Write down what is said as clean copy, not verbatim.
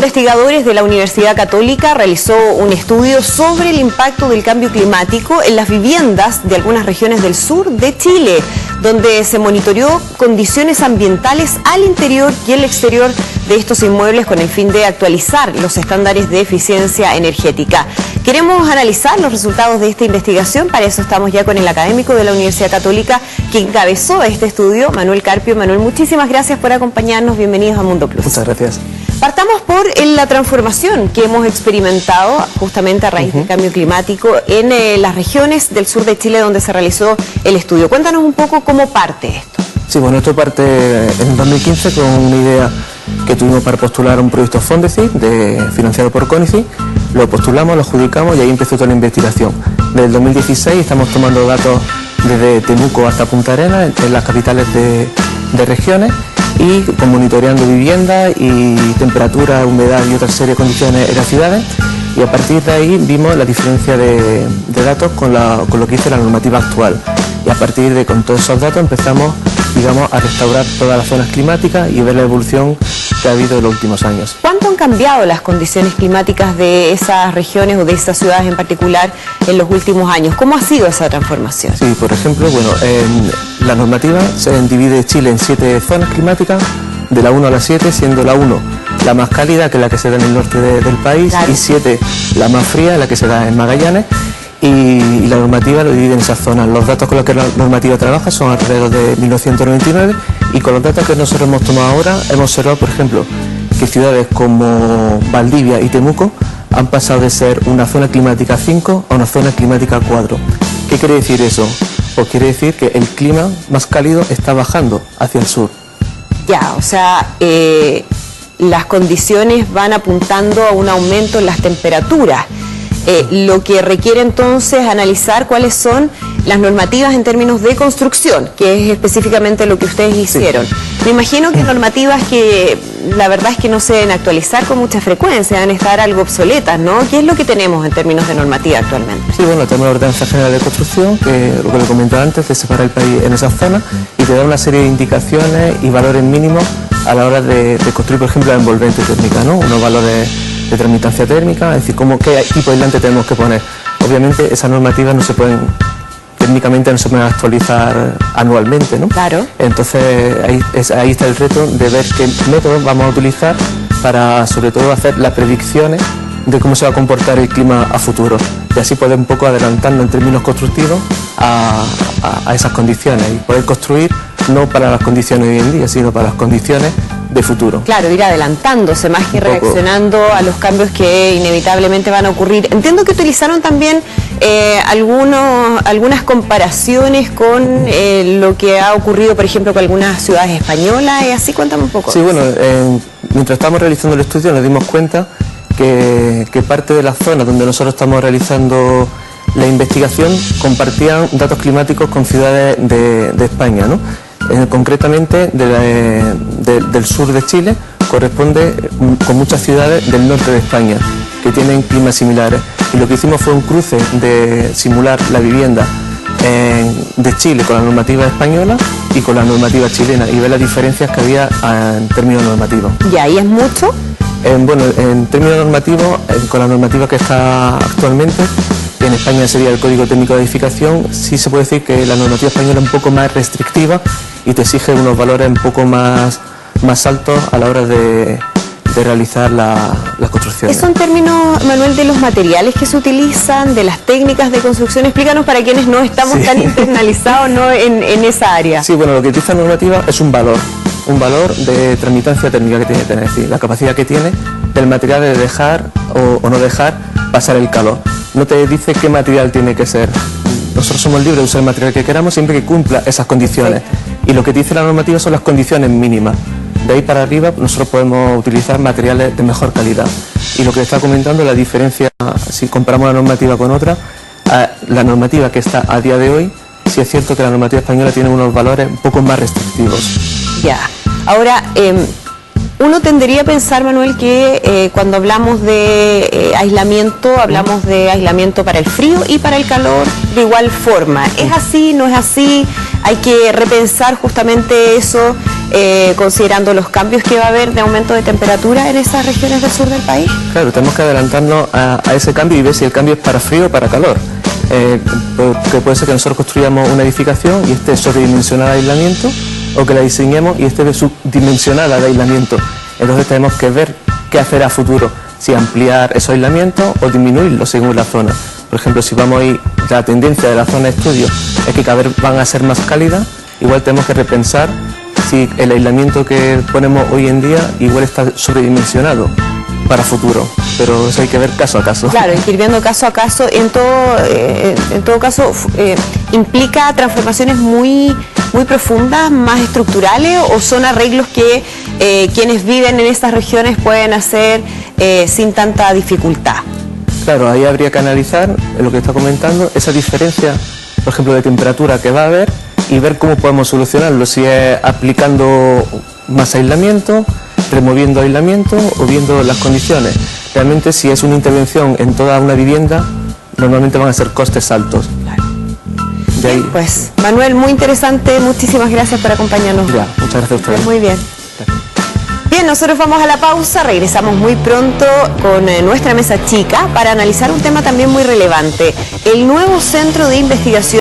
investigadores de la Universidad Católica realizó un estudio sobre el impacto del cambio climático en las viviendas de algunas regiones del sur de Chile, donde se monitoreó condiciones ambientales al interior y el exterior de estos inmuebles con el fin de actualizar los estándares de eficiencia energética. Queremos analizar los resultados de esta investigación. Para eso estamos ya con el académico de la Universidad Católica que encabezó este estudio, Manuel Carpio. Manuel, muchísimas gracias por acompañarnos. Bienvenidos a Mundo Plus. Muchas gracias. Partamos por la transformación que hemos experimentado justamente a raíz del cambio climático en las regiones del sur de Chile donde se realizó el estudio. Cuéntanos un poco cómo parte esto. Sí, bueno, esto parte en 2015 con una idea que tuvimos para postular un proyecto Fondesit financiado por CONICET. Lo postulamos, lo adjudicamos y ahí empezó toda la investigación. Desde el 2016 estamos tomando datos desde Temuco hasta Punta Arenas, en las capitales de regiones, y monitoreando viviendas y temperatura, humedad y otra serie de condiciones en las ciudades, y a partir de ahí vimos la diferencia de datos con lo que dice la normativa actual, y a partir de con todos esos datos empezamos, digamos, a restaurar todas las zonas climáticas y ver la evolución que ha habido en los últimos años. ¿Cuánto han cambiado las condiciones climáticas de esas regiones o de esas ciudades en particular en los últimos años? ¿Cómo ha sido esa transformación? Sí, por ejemplo, bueno, la normativa se divide Chile en 7 zonas climáticas, de la 1 a la 7, siendo la 1 la más cálida, que es la que se da en el norte del país, claro, y 7 la más fría, la que se da en Magallanes, y la normativa lo divide en esas zonas. Los datos con los que la normativa trabaja son alrededor de 1999, y con los datos que nosotros hemos tomado ahora hemos observado, por ejemplo, que ciudades como Valdivia y Temuco han pasado de ser una zona climática 5 a una zona climática 4. ¿Qué quiere decir eso? Pues quiere decir que el clima más cálido está bajando hacia el sur. Ya, o sea, las condiciones van apuntando a un aumento en las temperaturas. Lo que requiere entonces analizar cuáles son las normativas en términos de construcción, que es específicamente lo que ustedes hicieron. Sí. Me imagino que normativas que la verdad es que no se deben actualizar con mucha frecuencia, deben estar algo obsoletas, ¿no? ¿Qué es lo que tenemos en términos de normativa actualmente? Sí, bueno, tenemos la Ordenanza General de Construcción, que lo que le comentaba antes, que separa el país en esas zonas y te da una serie de indicaciones y valores mínimos a la hora de construir, por ejemplo, la envolvente térmica, ¿no? Unos valores de transmitancia térmica, es decir, qué tipo de aislante tenemos que poner. Obviamente esas normativas no se pueden, técnicamente no se pueden actualizar anualmente, ¿no? Claro. Entonces ahí está el reto de ver qué métodos vamos a utilizar para, sobre todo, hacer las predicciones de cómo se va a comportar el clima a futuro, y así poder un poco adelantarnos en términos constructivos a esas condiciones y poder construir no para las condiciones de hoy en día, sino para las condiciones de futuro. Claro, ir adelantándose más que reaccionando a los cambios que inevitablemente van a ocurrir. Entiendo que utilizaron también algunas comparaciones con lo que ha ocurrido, por ejemplo, con algunas ciudades españolas, y así. Cuéntame un poco. Sí, bueno, mientras estábamos realizando el estudio nos dimos cuenta que parte de las zonas donde nosotros estamos realizando la investigación compartían datos climáticos con ciudades de España, ¿no? Concretamente del sur de Chile corresponde con muchas ciudades del norte de España que tienen climas similares, y lo que hicimos fue un cruce de simular la vivienda de Chile con la normativa española y con la normativa chilena y ver las diferencias que había en términos normativos. ¿Y ahí es mucho? Bueno, en términos normativos, con la normativa que está actualmente, en España sería el Código Técnico de Edificación, sí se puede decir que la normativa española es un poco más restrictiva y te exige unos valores un poco más altos a la hora de realizar las construcciones. Eso en términos, Manuel, de los materiales que se utilizan, de las técnicas de construcción. Explícanos para quienes no estamos tan internalizados, ¿no?, en esa área. Sí, bueno, lo que utiliza la normativa es un valor de transmitancia térmica que tiene que tener, es decir, la capacidad que tiene del material de dejar o no dejar pasar el calor. No te dice qué material tiene que ser. Nosotros somos libres de usar el material que queramos siempre que cumpla esas condiciones. Y lo que dice la normativa son las condiciones mínimas. De ahí para arriba nosotros podemos utilizar materiales de mejor calidad. Y lo que está comentando es la diferencia, si comparamos la normativa con otra, la normativa que está a día de hoy, sí es cierto que la normativa española tiene unos valores un poco más restrictivos. Ya. Ahora, Uno tendería a pensar, Manuel, que cuando hablamos de aislamiento, hablamos de aislamiento para el frío y para el calor de igual forma. ¿Es así? ¿No es así? Hay que repensar justamente eso, considerando los cambios que va a haber de aumento de temperatura en esas regiones del sur del país. Claro, tenemos que adelantarnos a ese cambio y ver si el cambio es para frío o para calor. Que puede ser que nosotros construyamos una edificación y esté sobredimensionada de aislamiento, o que la diseñemos y esté subdimensionada de aislamiento. Entonces tenemos que ver qué hacer a futuro, si ampliar esos aislamientos o disminuirlos según la zona. Por ejemplo, si vamos a ir, la tendencia de la zona de estudio es que cada vez van a ser más cálidas, igual tenemos que repensar si el aislamiento que ponemos hoy en día igual está sobredimensionado para futuro, pero eso hay que ver caso a caso. Claro, hay que ir viendo caso a caso. En todo caso, implica transformaciones muy profundas, más estructurales, o son arreglos que quienes viven en estas regiones pueden hacer sin tanta dificultad. Claro, ahí habría que analizar lo que está comentando, esa diferencia, por ejemplo, de temperatura que va a haber y ver cómo podemos solucionarlo, si es aplicando más aislamiento, removiendo aislamiento o viendo las condiciones. Realmente, si es una intervención en toda una vivienda, normalmente van a ser costes altos. Claro. Bien, pues, Manuel, muy interesante, muchísimas gracias por acompañarnos. Ya, muchas gracias a ustedes. Muy bien. Bien, nosotros vamos a la pausa, regresamos muy pronto con nuestra mesa chica para analizar un tema también muy relevante, el nuevo centro de investigación